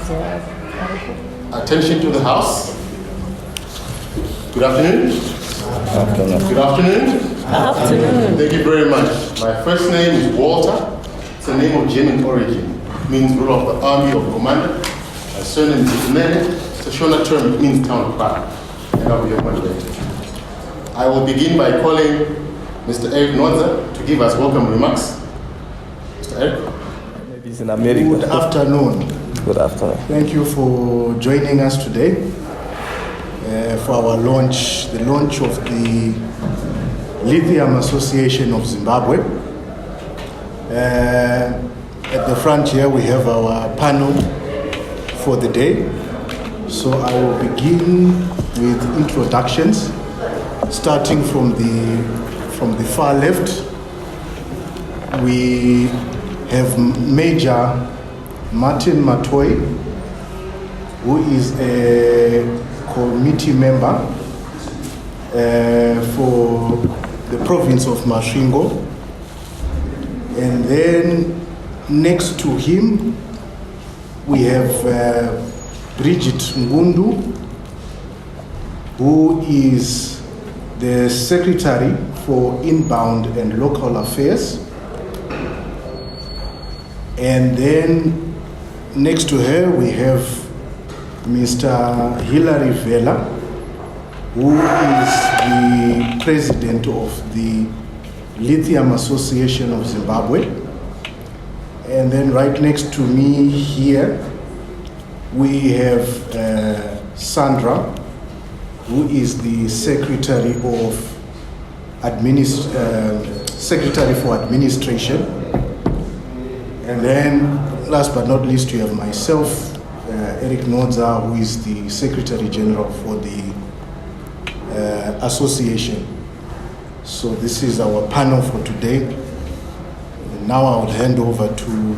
Attention to the House. Good afternoon. Good afternoon. Thank you very much. My first name is Walter. It's a name of German origin. It means ruler of the army or commander. My surname is Nene. It's a Shona term. It means town crier. And I'll be your moderator. I will begin by calling Mr. Eric Nodza to give us welcome remarks. Mr. Eric. Maybe it's in America. Good afternoon. Good afternoon. Thank you for joining us today for our launch, the launch of the Lithium Association of Zimbabwe. At the front here we have our panel for the day. So I will begin with introductions, starting from the far left. We have Major Martin Matoy, who is a committee member for the province of Masvingo. And then next to him, we have Bridget Ngundu, who is the Secretary for Inbound and Local Affairs. And then next to her, we have Mr. Hilary Vela, who is the president of the Lithium Association of Zimbabwe. And then right next to me here, we have Sandra, who is the Secretary for Administration. And then, last but not least, you have myself, Eric Nodza, who is the Secretary General for the association. So this is our panel for today. And now I will hand over to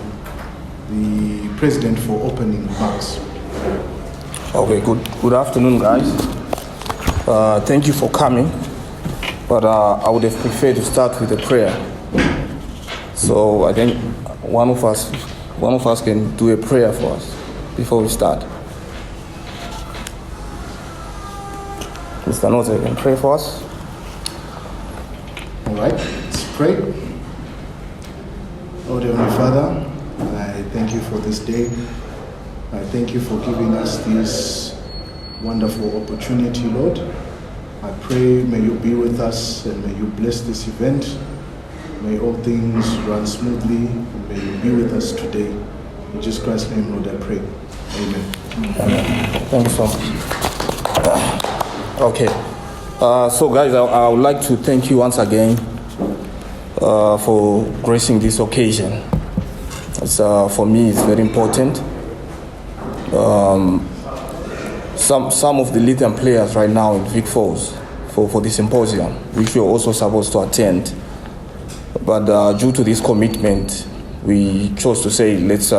the President for opening remarks. Okay, good afternoon, guys. Thank you for coming. But I would have preferred to start with a prayer. So I think one of us can do a prayer for us before we start. Mr. Nodza, you can pray for us. All right, let's pray. Lord, Heavenly Father, I thank you for this day. I thank you for giving us this wonderful opportunity, Lord. I pray, may you be with us and may you bless this event. May all things run smoothly. May you be with us today. In Jesus Christ's name, Lord, I pray. Amen. Thanks so much. Okay. So guys, I would like to thank you once again for gracing this occasion. For me, it's very important. Some of the lithium players right now in Vic Falls for the symposium, which we are also supposed to attend. But due to this commitment, we chose to say let's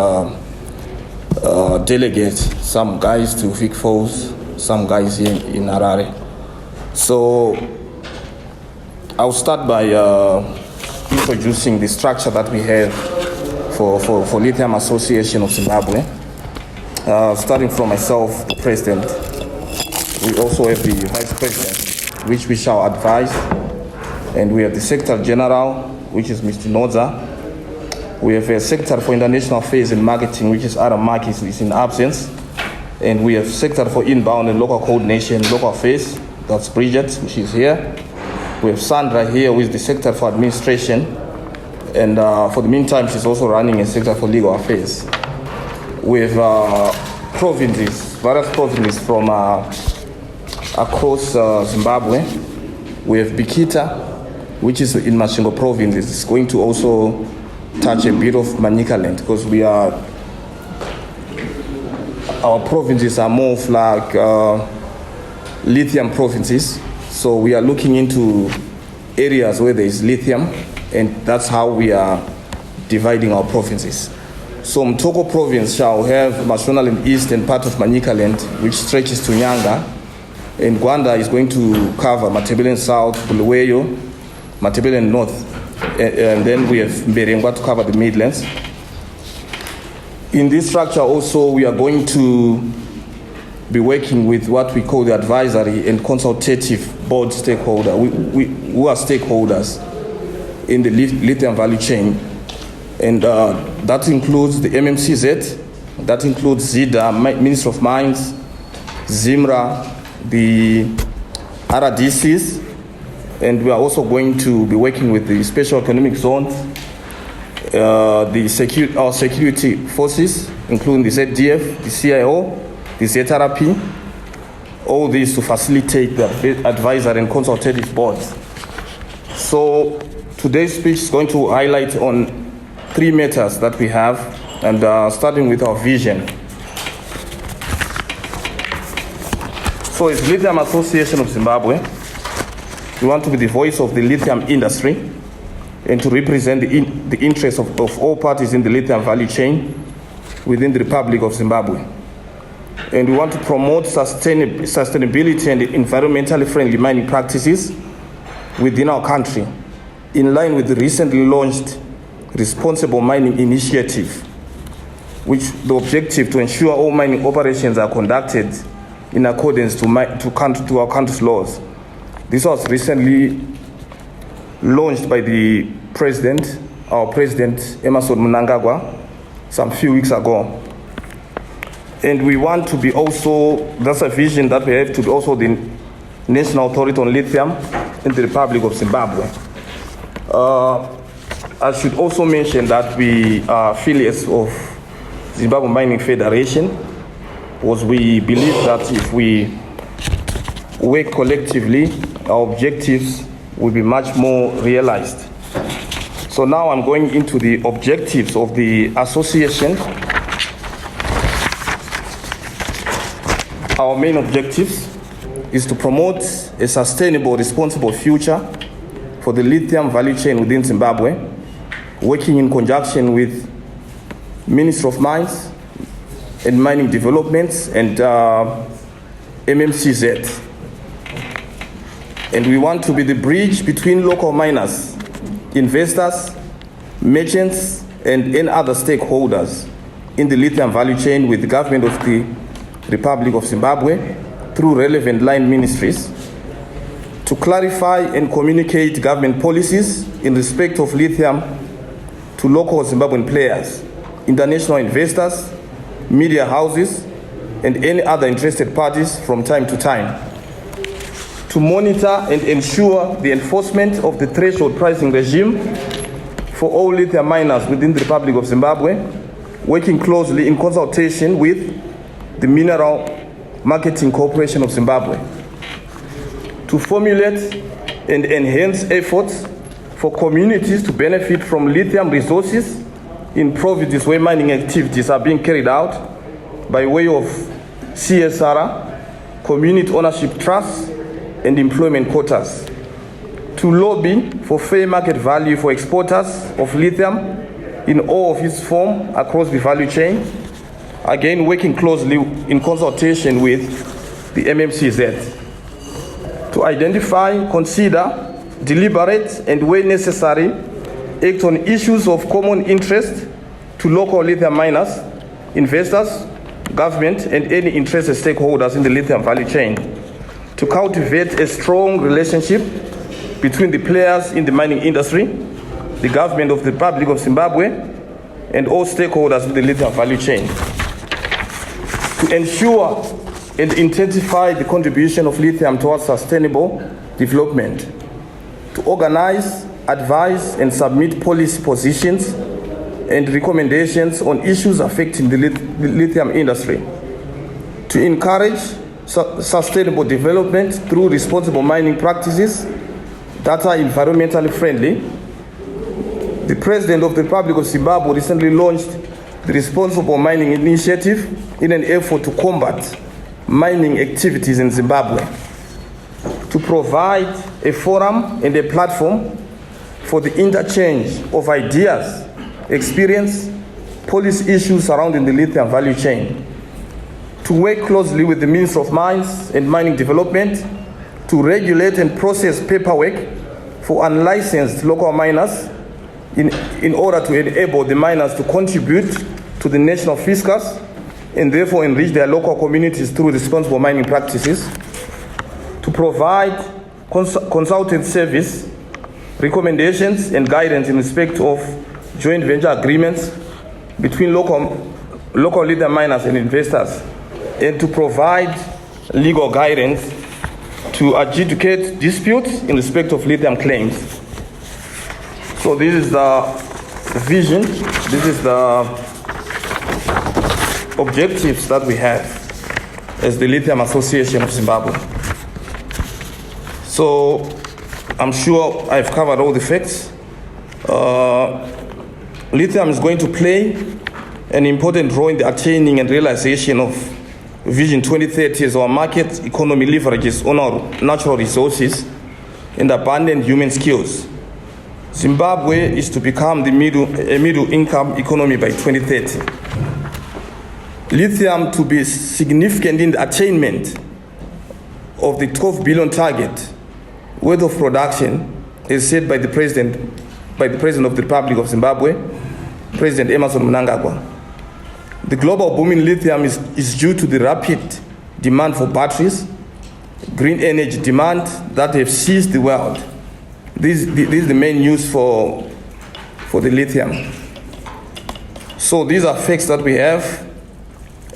delegate some guys to Vic Falls, some guys here in Harare. So I'll start by introducing the structure that we have for Lithium Association of Zimbabwe. Starting from myself, the president, we also have the vice president, which we shall advise, and we have the secretary general, which is Mr. Nodza. We have a secretary for international affairs and marketing, which is Adam Marquis, is in absence, and we have secretary for inbound and local coordination, local affairs. That's Bridget, she's here. We have Sandra here, who is the secretary for administration, and for the meantime, she's also running a secretary for legal affairs. We have provinces, various provinces from across Zimbabwe. We have Bikita, which is in Masvingo province. It's going to also touch a bit of Manika land because our provinces are more of like lithium provinces. So we are looking into areas where there is lithium, and that's how we are dividing our provinces. So Mtoko province shall have Mashonaland East and part of Manika land, which stretches to Nyanga. And Gwanda is going to cover Matabeleland South, Bulawayo, Matabeleland North. And then we have Mberengwa to cover the Midlands. In this structure also, we are going to be working with what we call the advisory and consultative board stakeholder, who are stakeholders in the lithium value chain. And that includes the MMCZ, that includes ZIDA, Ministry of Mines, ZIMRA, the RDCs, and we are also going to be working with the special economic zones, our security forces, including the ZDF, the CIO, the ZRP, all these to facilitate the advisory and consultative boards. So today's speech is going to highlight on 3 matters that we have, and starting with our vision. So as Lithium Association of Zimbabwe, we want to be the voice of the lithium industry and to represent the interests of all parties in the lithium value chain within the Republic of Zimbabwe. And we want to promote sustainability and environmentally friendly mining practices within our country, in line with the recently launched Responsible Mining Initiative, which the objective to ensure all mining operations are conducted in accordance to our country's laws. This was recently launched by the president, our president, Emerson Mnangagwa, some few weeks ago. And we want to be also, that's a vision that we have to be also the National Authority on Lithium in the Republic of Zimbabwe. I should also mention that we are affiliates of Zimbabwe Mining Federation, because we believe that if we work collectively, our objectives will be much more realized. So now I'm going into the objectives of the association. Our main objectives is to promote a sustainable, responsible future for the lithium value chain within Zimbabwe, working in conjunction with Ministry of Mines and Mining Developments and MMCZ. And we want to be the bridge between local miners, investors, merchants, and any other stakeholders in the lithium value chain with the government of the Republic of Zimbabwe through relevant line ministries to clarify and communicate government policies in respect of lithium to local Zimbabwean players, international investors, media houses, and any other interested parties from time to time, to monitor and ensure the enforcement of the threshold pricing regime for all lithium miners within the Republic of Zimbabwe, working closely in consultation with the Mineral Marketing Corporation of Zimbabwe, to formulate and enhance efforts for communities to benefit from lithium resources in provinces where mining activities are being carried out by way of CSR, community ownership trusts, and employment quotas, to lobby for fair market value for exporters of lithium in all of its forms across the value chain, again working closely in consultation with the MMCZ, to identify, consider, deliberate, and where necessary, act on issues of common interest to local lithium miners, investors, government, and any interested stakeholders in the lithium value chain, to cultivate a strong relationship between the players in the mining industry, the government of the Republic of Zimbabwe, and all stakeholders in the lithium value chain, to ensure and intensify the contribution of lithium towards sustainable development, to organize, advise, and submit policy positions and recommendations on issues affecting the lithium industry, to encourage sustainable development through responsible mining practices that are environmentally friendly. The President of the Republic of Zimbabwe recently launched the Responsible Mining Initiative in an effort to combat mining activities in Zimbabwe, to provide a forum and a platform for the interchange of ideas, experience, policy issues surrounding the lithium value chain, to work closely with the Ministry of Mines and Mining Development to regulate and process paperwork for unlicensed local miners in order to enable the miners to contribute to the national fiscus and therefore enrich their local communities through responsible mining practices, to provide consultant service, recommendations and guidance in respect of joint venture agreements between local lithium miners and investors, and to provide legal guidance to adjudicate disputes in respect of lithium claims. So this is the vision, this is the objectives that we have as the Lithium Association of Zimbabwe. So I'm sure I've covered all the facts. Lithium is going to play an important role in the attaining and realization of Vision 2030 as our market economy leverages on our natural resources and abundant human skills. Zimbabwe is to become a middle-income economy by 2030. Lithium to be significant in the attainment of the 12 billion target worth of production is set by the President of the Republic of Zimbabwe, President Emmerson Mnangagwa. The global boom in lithium is due to the rapid demand for batteries, green energy demand that have seized the world. This is the main news for the lithium. So these are facts that we have,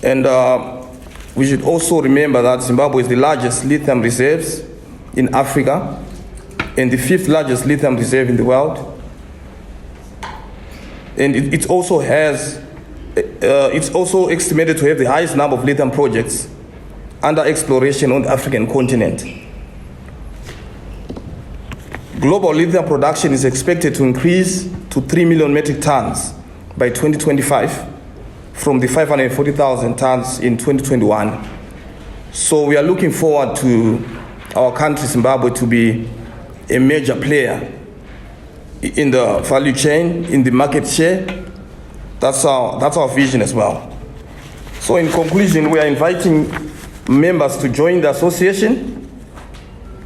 and we should also remember that Zimbabwe is the largest lithium reserves in Africa and the 5th largest lithium reserve in the world. And it also has, it's also estimated to have the highest number of lithium projects under exploration on the African continent. Global lithium production is expected to increase to 3 million metric tons by 2025 from the 540,000 tons in 2021. So we are looking forward to our country, Zimbabwe, to be a major player in the value chain, in the market share. That's our vision as well. So in conclusion, we are inviting members to join the association.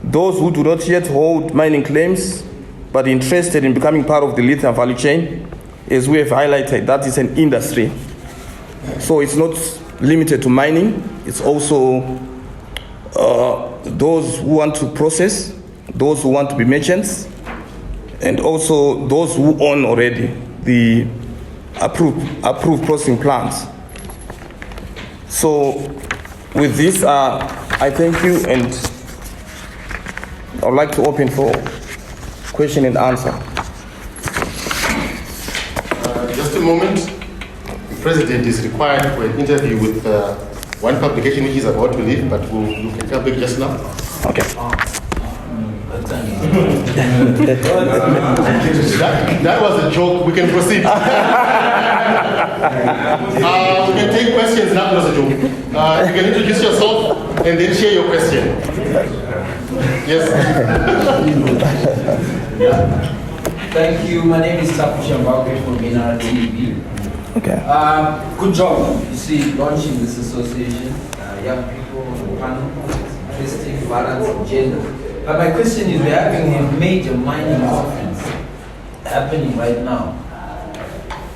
Those who do not yet hold mining claims but interested in becoming part of the lithium value chain, as we have highlighted, that is an industry. So it's not limited to mining, it's also those who want to process, those who want to be merchants, and also those who own already the approved processing plants. So with this, I thank you, and I would like to open for question and answer. Just a moment. The President is required for an interview with one publication which is about to leave, but you can come back just now. Okay. That was a joke. We can proceed. We can take questions. That was a joke. You can introduce yourself and then share your question. Yes. Thank you. My name is Tapu Shambake from NR TV. Okay. Good job, you see, launching this association. Young people on the panel, interesting, balance, gender. But my question is, we're having a major mining conference happening right now.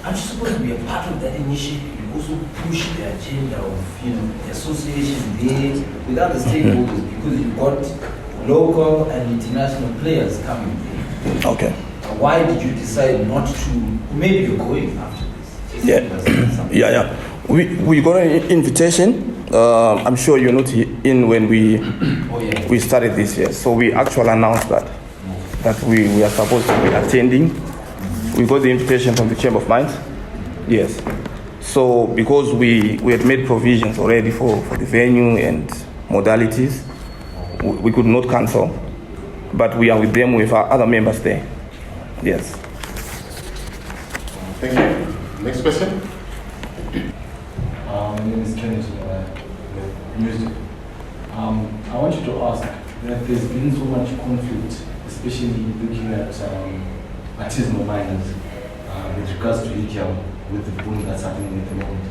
Aren't you supposed to be a part of that initiative? You also push the agenda of, the association there with other stakeholders, because you've got local and international players coming there. Okay. Why did you decide not to? Maybe you're going after this. Yeah. We got an invitation. I'm sure you're not in when we started this year. So we actually announced that we are supposed to be attending. We got the invitation from the Chamber of Mines. Yes. So because we had made provisions already for the venue and modalities, we could not cancel. But we are with them, with our other members there. Yes. Thank you. Next question. My name is Kenneth with Music. I want you to ask that there's been so much conflict, especially looking at artisanal miners with regards to lithium, with the boom that's happening at the moment.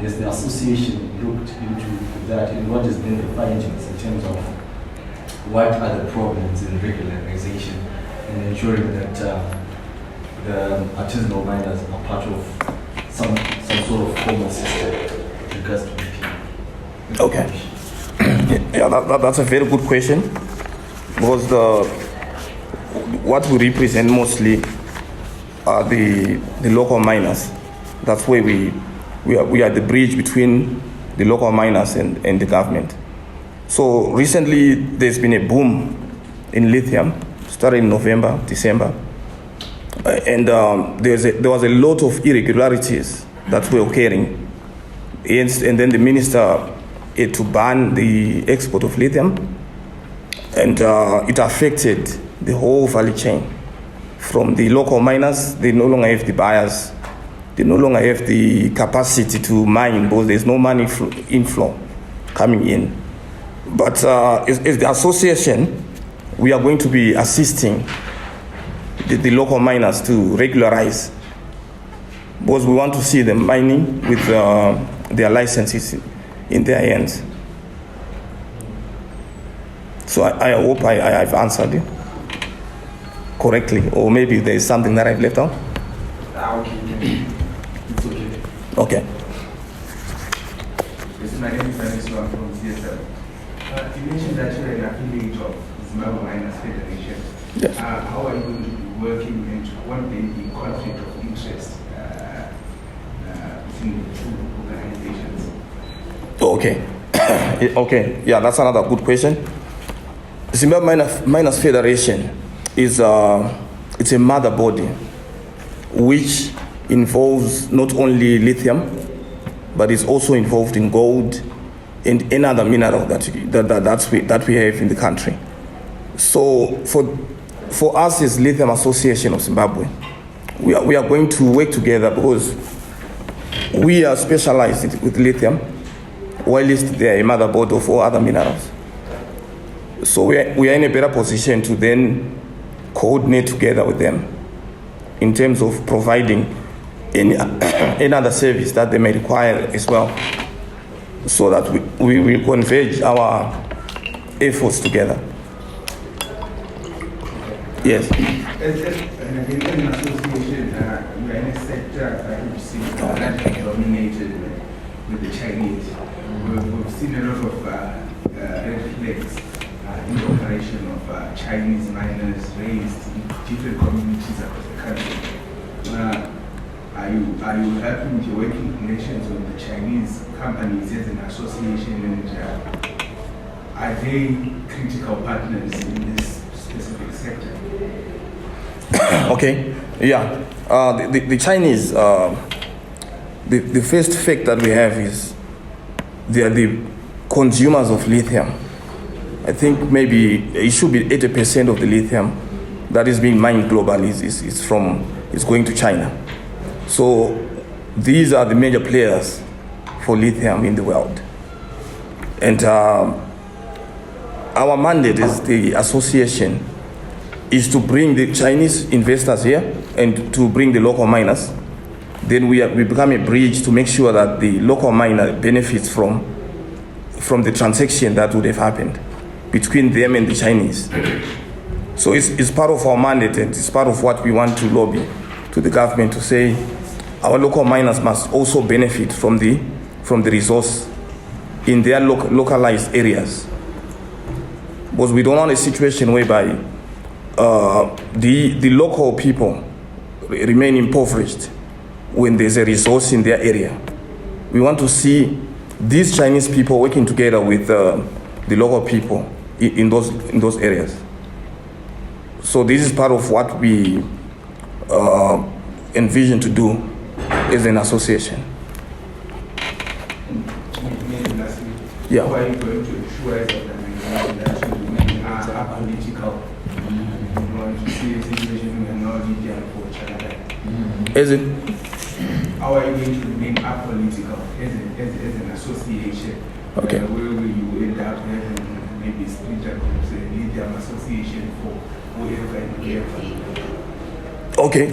Has the association looked into that, and what has been the findings in terms of what are the problems in regularization and ensuring that the artisanal miners are part of some sort of formal system with regards to BP? Okay. Yeah, that's a very good question, because what we represent mostly are the local miners. That's where we are the bridge between the local miners and the government. So recently there's been a boom in lithium, started in November, December, and there was a lot of irregularities that were occurring, and then the minister had to ban the export of lithium, and it affected the whole value chain. From the local miners, they no longer have the buyers, they no longer have the capacity to mine because there's no money inflow coming in. But as the association, we are going to be assisting the local miners to regularize, because we want to see them mining with their licenses in their hands. So I hope I've answered you correctly, or maybe there is something that I've left out. Okay. It's okay. Okay. Yes, my name is Aniswa from CSL. You mentioned that you're an affiliate of Zimbabwe Miners Federation. Yes. How are you going to be working, and what may be conflict of interest between the two organizations? Okay. Okay. Yeah, that's another good question. Zimbabwe Miners Federation is it's a mother body which involves not only lithium, but it's also involved in gold and any other mineral that we have in the country. So for us as Lithium Association of Zimbabwe, we are going to work together, because we are specialized with lithium, while they are a mother body of all other minerals. So we are in a better position to then coordinate together with them in terms of providing any other service that they may require as well, so that we will converge our efforts together. Yes. As an association, we are in a sector that we see dominated with the Chinese. We've seen a lot of red flags in the operation of Chinese miners raised in different communities across the country. Are you helping with your working relations with the Chinese companies as an association, and are they critical partners in this specific sector? Okay. Yeah. The Chinese, the first fact that we have is they are the consumers of lithium. I think maybe it should be 80% of the lithium that is being mined globally is going to China. So these are the major players for lithium in the world. And our mandate as the association is to bring the Chinese investors here and to bring the local miners. Then we become a bridge to make sure that the local miner benefits from the transaction that would have happened between them and the Chinese. So it's part of our mandate, and it's part of what we want to lobby to the government to say our local miners must also benefit from the resource in their localized areas. Because we don't want a situation whereby the local people remain impoverished when there's a resource in their area. We want to see these Chinese people working together with the local people in those areas. So this is part of what we envision to do as an association. Maybe lastly, Yeah. how are you going to ensure as an organization that you remain apolitical? You want to see a situation where no leader for China? As it, How are you going to remain apolitical as an association? Okay. Where will you end up having maybe splinter groups, a lithium association for whoever and whoever? Okay.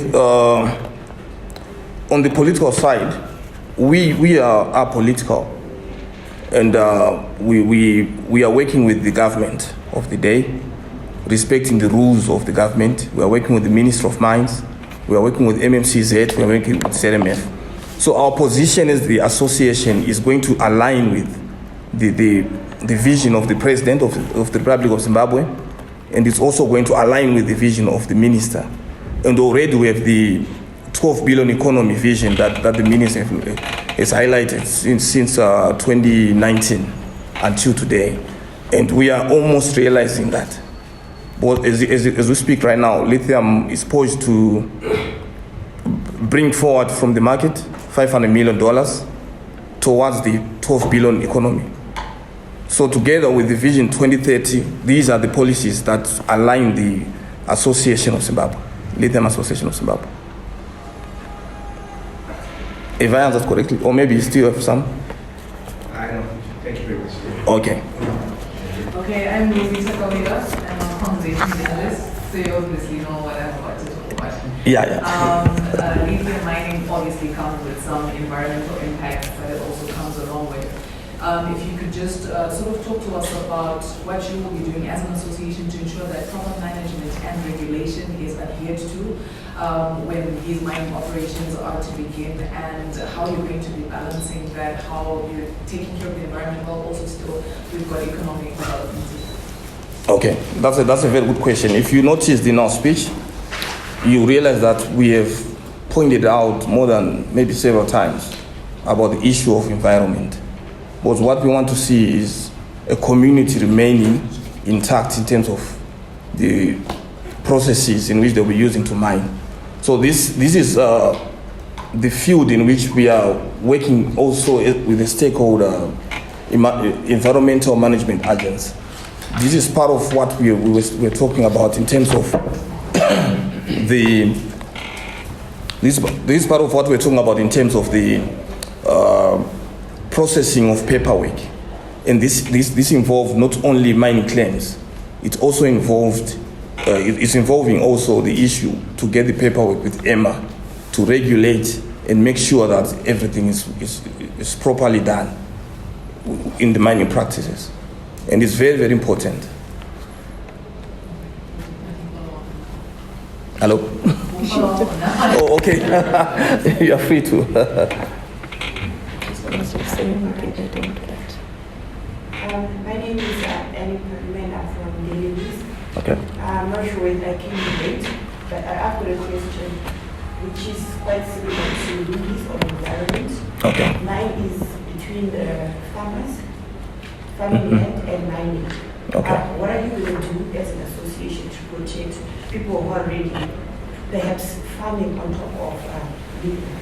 On the political side, we are apolitical, and we are working with the government of the day, respecting the rules of the government. We are working with the Minister of Mines. We are working with MMCZ. We are working with ZMF. So our position as the association is going to align with the vision of the President of the Republic of Zimbabwe, and it's also going to align with the vision of the Minister. And already we have the 12 billion economy vision that the Minister has highlighted since 2019 until today. And we are almost realizing that. But as we speak right now, lithium is poised to bring forward from the market $500 million towards the 12 billion economy. So together with the Vision 2030, these are the policies that align the Association of Zimbabwe, Lithium Association of Zimbabwe. If I answered correctly, or maybe you still have some? I don't. Thank you very much. Okay. Okay, I'm Rosita Kawida. I'm a conservation journalist, so you obviously know what I'm about to talk about. Yeah. Lithium mining obviously comes with some environmental impacts that it also comes along with. If you could just sort of talk to us about what you will be doing as an association to ensure that proper management and regulation is adhered to when these mining operations are to begin, and how you're going to be balancing that, how you're taking care of the environment while also still we've got economic development. Okay, that's a very good question. If you noticed in our speech, you realize that we have pointed out more than maybe several times about the issue of environment. But what we want to see is a community remaining intact in terms of the processes in which they'll be using to mine. So this is the field in which we are working also with the stakeholder environmental management agents. This is part of what we're talking about in terms of this is part of what we're talking about in terms of the processing of paperwork. And this involved not only mining claims, it also involved it's involving also the issue to get the paperwork with EMA to regulate and make sure that everything is properly done in the mining practices. And it's very, very important. Hello? Oh, okay. You are free to. My name is Annie Permena from Daily News. Okay. I'm not sure if I came in late, but I've got a question which is quite similar to Ruby's on environment. Okay. Mine is between the farmers, farming land and mining. Okay. What are you going to do as an association to protect people who are already perhaps farming on top of living?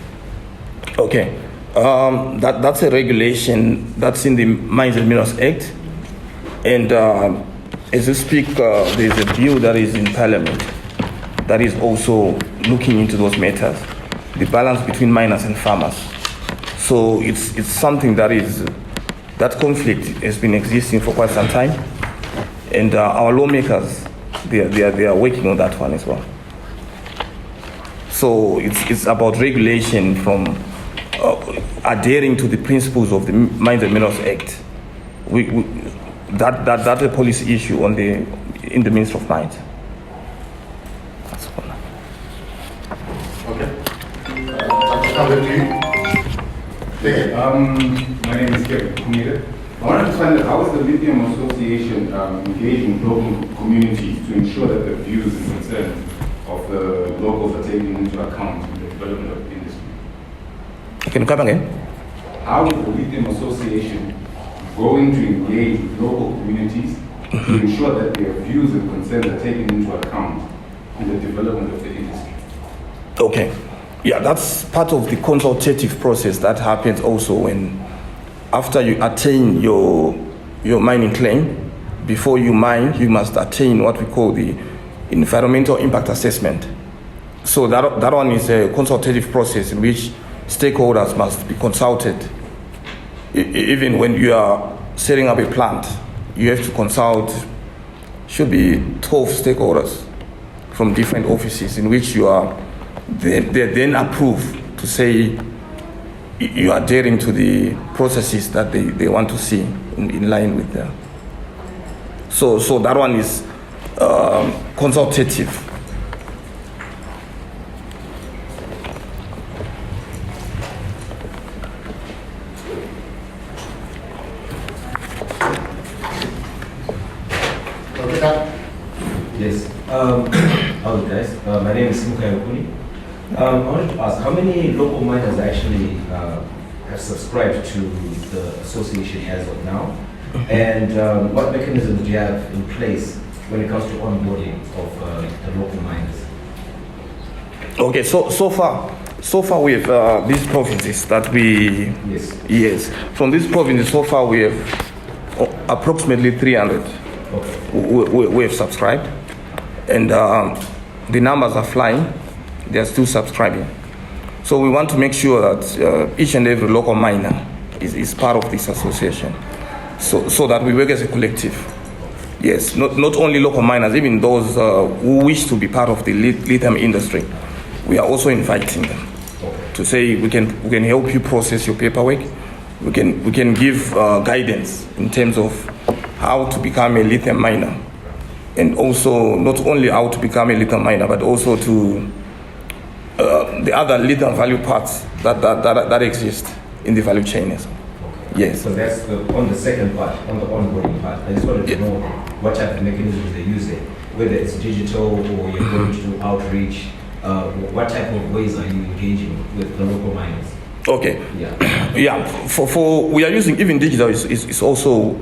Okay. That's a regulation that's in the Mines and Minerals Act. And as we speak, there's a bill that is in Parliament that is also looking into those matters, the balance between miners and farmers. So it's something that conflict has been existing for quite some time. And our lawmakers, they are working on that one as well. So it's about regulation from adhering to the principles of the Mines and Minerals Act. That's a policy issue in the Ministry of Mines. That's all. Okay. I'll let you. My name is Kevin Kumida. I wanted to find out how is the Lithium Association engaging local communities to ensure that the views and concerns of the locals are taken into account in the development of the industry? Can you come again? How is the Lithium Association going to engage with local communities to ensure that their views and concerns are taken into account in the development of the industry? Okay. Yeah, that's part of the consultative process that happens also when, after you attain your mining claim, before you mine, you must attain what we call the environmental impact assessment. So that one is a consultative process in which stakeholders must be consulted. Even when you are setting up a plant, you have to consult, should be 12 stakeholders from different offices in which you are, they then approve to say you are adhering to the processes that they want to see in line with them. So that one is consultative. Richard? Yes. Hello guys. My name is Simuka Yokuni. I wanted to ask, how many local miners actually have subscribed to the association as of now? And what mechanisms do you have in place when it comes to onboarding of the local miners? Okay, so far we have these provinces that we... Yes. From these provinces, so far we have approximately 300 we have subscribed. And the numbers are flying. They are still subscribing. So we want to make sure that each and every local miner is part of this association, so that we work as a collective. Yes, not only local miners, even those who wish to be part of the lithium industry, we are also inviting them to say we can help you process your paperwork. We can give guidance in terms of how to become a lithium miner, and also not only how to become a lithium miner, but also to the other lithium value parts that exist in the value chain. Yes. So that's on the second part, on the onboarding part. I just wanted to know what type of mechanisms they're using, whether it's digital or you're going to do outreach. What type of ways are you engaging with the local miners? Okay. Yeah. For we are using even digital is also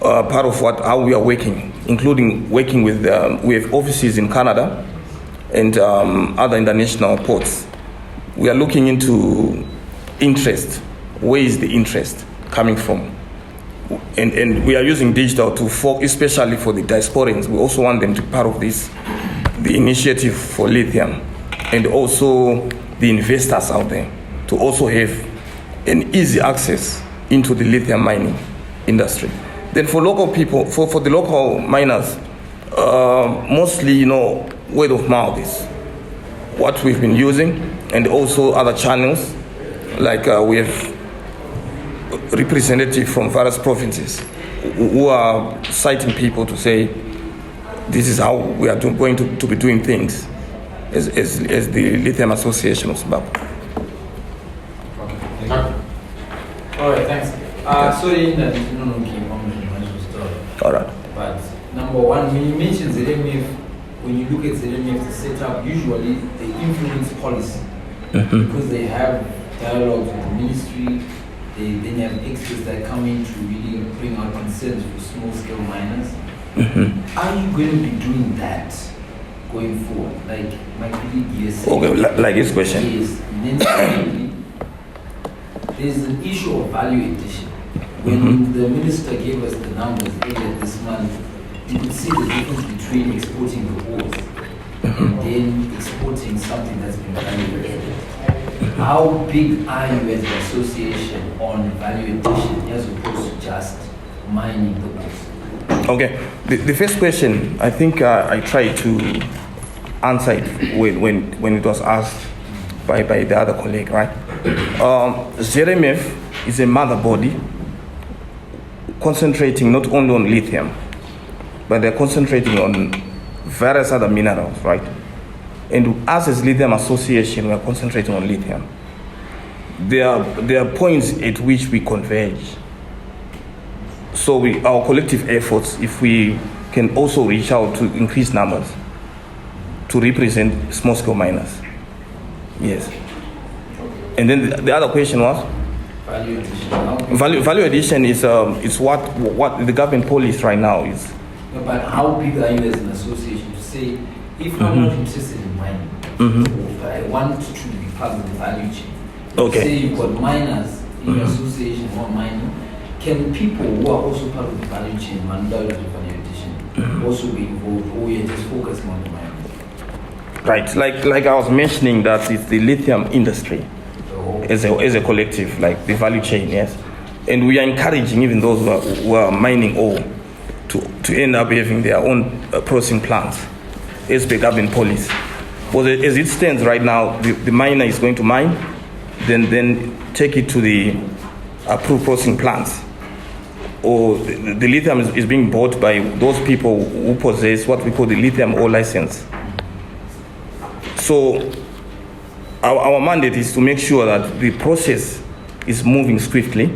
part of how we are working, including working with we have offices in Canada and other international ports. We are looking into interest. Where is the interest coming from? And we are using digital to focus, especially for the diasporans. We also want them to be part of this, the initiative for lithium, and also the investors out there to also have an easy access into the lithium mining industry. Then for local people, for the local miners, mostly, word of mouth is what we've been using, and also other channels, like we have representatives from various provinces who are citing people to say, this is how we are going to be doing things as the Lithium Association of Zimbabwe. All right, thanks. Sorry that no came on the story. All right. But number one, when you mention ZMF, when you look at ZMF, the setup, usually they influence policy because they have dialogue with the ministry. They then have experts that come in to really bring out concerns for small-scale miners. Are you going to be doing that going forward? Like my colleague here said. Okay, like this question. Yes. And then secondly, there's an issue of value addition. When the minister gave us the numbers earlier this month, you could see the difference between exporting the ores and then exporting something that's been value added. How big are you as an association on value addition as opposed to just mining the ores? Okay, the first question, I think I tried to answer it when it was asked by the other colleague, right? ZMF is a mother body concentrating not only on lithium, but they're concentrating on various other minerals, right? And us as Lithium Association, we are concentrating on lithium. There are points at which we converge. So our collective efforts, if we can also reach out to increase numbers to represent small-scale miners. Yes. And then the other question was? Value addition. Value addition is what the government policy right now is. No, but how big are you as an association to say, if I'm not interested in mining, but I want to be part of the value chain? Okay. Say you've got miners in your association who are mining, can people who are also part of the value chain, mandatory value addition, also be involved, or you're just focusing on the mining? Right, like I was mentioning, that it's the lithium industry as a collective, like the value chain, yes. And we are encouraging even those who are mining ore to end up having their own processing plants as per government policy. But as it stands right now, the miner is going to mine, then take it to the approved processing plants. Or the lithium is being bought by those people who possess what we call the lithium ore license. So our mandate is to make sure that the process is moving swiftly,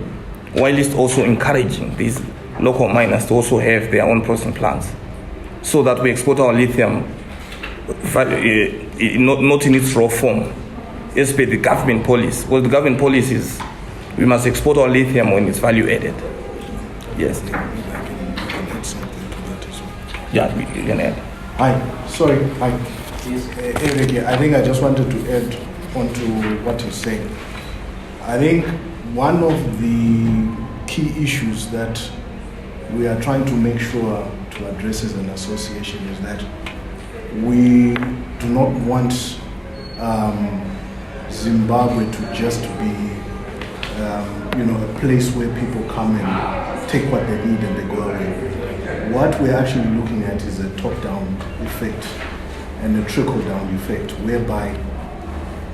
while it's also encouraging these local miners to also have their own processing plants. so that we export our lithium not in its raw form, as per the government policy. Well, the government policy is we must export our lithium when it's value added. Yes. Yeah, you can add. Hi, sorry. Hi. Eric, I think I just wanted to add on to what you're saying. I think one of the key issues that we are trying to make sure to address as an association is that we do not want Zimbabwe to just be a place where people come and take what they need and they go away. What we're actually looking at is a top-down effect and a trickle-down effect, whereby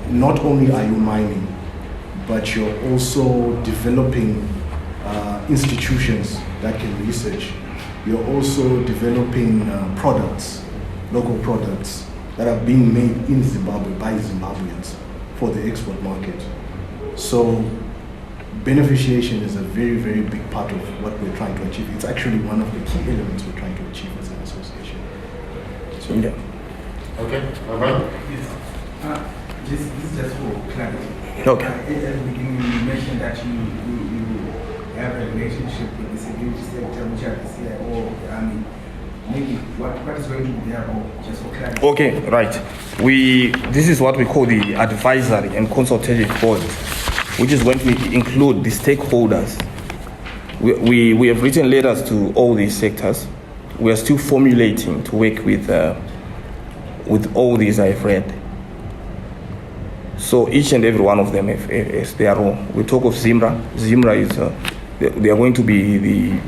not only are you mining, but you're also developing institutions that can research. You're also developing products, local products that are being made in Zimbabwe by Zimbabweans for the export market. So beneficiation is a very, very big part of what we're trying to achieve. It's actually one of the key elements we're trying to achieve as an association. So, yeah. Okay, all right. Yes. This is just for clarity. Okay. At the beginning, you mentioned that you have a relationship with the security sector, which are the CIO. Maybe what is going to be there, or just for clarity? Okay, right. This is what we call the advisory and consultative board, which is going to include the stakeholders. We have written letters to all these sectors. We are still formulating to work with all these I've read. So each and every one of them has their role. We talk of Zimra. Zimra is they are going to be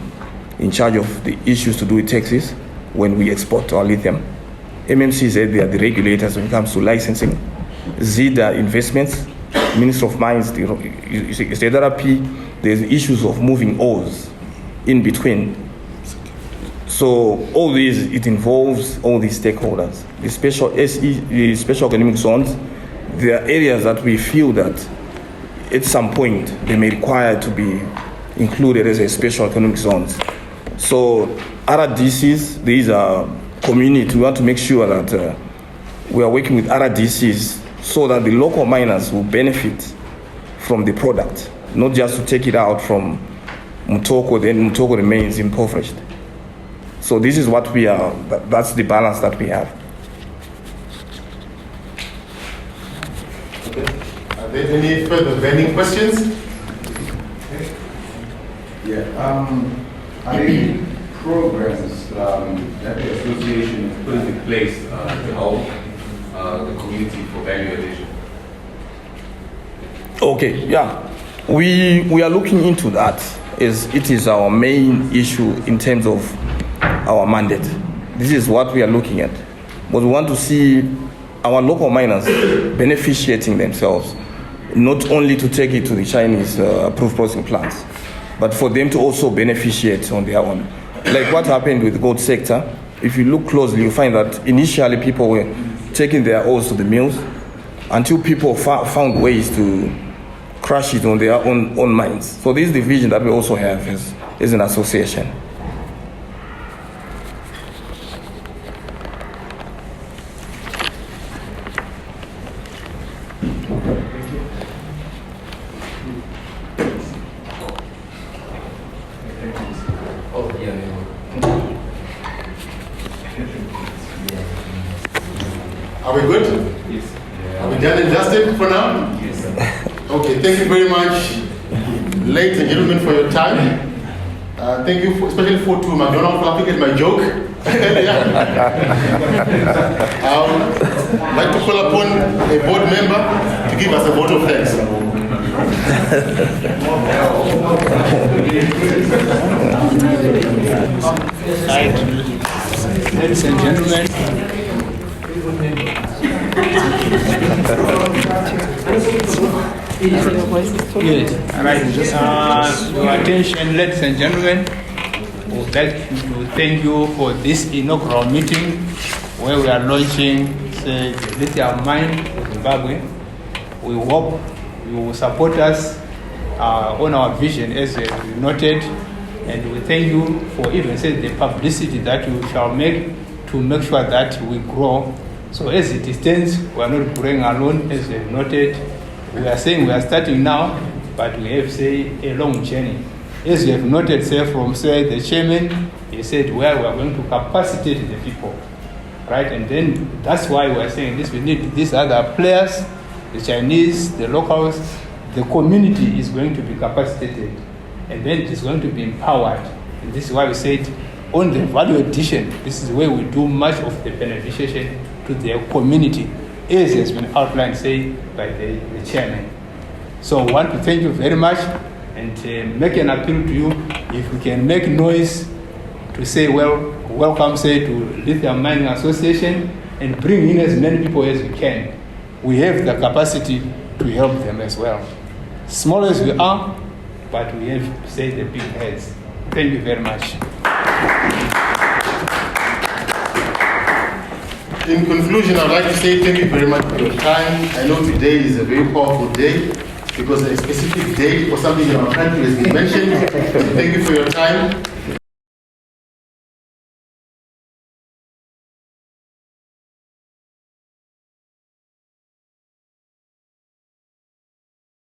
in charge of the issues to do with taxes when we export our lithium. MMC said they are the regulators when it comes to licensing. ZIDA investments, Minister of Mines, the ZRP, there's issues of moving ores in between. So all these, it involves all these stakeholders. The special SE, the special economic zones, there are areas that we feel that at some point they may require to be included as a special economic zones. So RDCs, these are community. We want to make sure that we are working with RDCs so that the local miners will benefit from the product, not just to take it out from Mutoko, then Mutoko remains impoverished. So this is what we are, that's the balance that we have. Okay. Are there any further burning questions? Yeah. Are there any programs that the association has put into place to help the community for value addition? Okay, yeah. We are looking into that, as it is our main issue in terms of our mandate. This is what we are looking at. But we want to see our local miners beneficiating themselves, not only to take it to the Chinese approved processing plants, but for them to also beneficiate on their own. Like what happened with the gold sector, if you look closely, you find that initially people were taking their ores to the mills until people found ways to crush it on their own mines. So this is the vision that we also have as an association. Are we good? Yes. Are we done and dusted for now? Yes. Okay, thank you very much, ladies and gentlemen, for your time. Thank you, especially to McDonald for laughing at my joke. I'd like to call upon a board member to give us a vote of thanks. Ladies and gentlemen, yes, right. Your attention, ladies and gentlemen. I would like to thank you for this inaugural meeting where we are launching the lithium mine of Zimbabwe. We hope you will support us on our vision as we noted, and we thank you for even saying the publicity that you shall make to make sure that we grow. So as it stands, we are not growing alone, as we have noted. We are saying we are starting now, but we have, say, a long journey. As you have noted, say, from, say, the chairman, he said, well, we are going to capacitate the people, right? And then that's why we are saying this, we need these other players, the Chinese, the locals, the community is going to be capacitated, and then it is going to be empowered. And this is why we said, on the value addition, this is where we do much of the beneficiation to the community, as has been outlined, say, by the chairman. So I want to thank you very much and make an appeal to you, if we can make noise to say, well, welcome, say, to Lithium Mining Association, and bring in as many people as we can. We have the capacity to help them as well. Small as we are, but we have, say, the big heads. Thank you very much. In conclusion, I'd like to say thank you very much for your time. I know today is a very powerful day because a specific date for something in our country has been mentioned. So thank you for your time.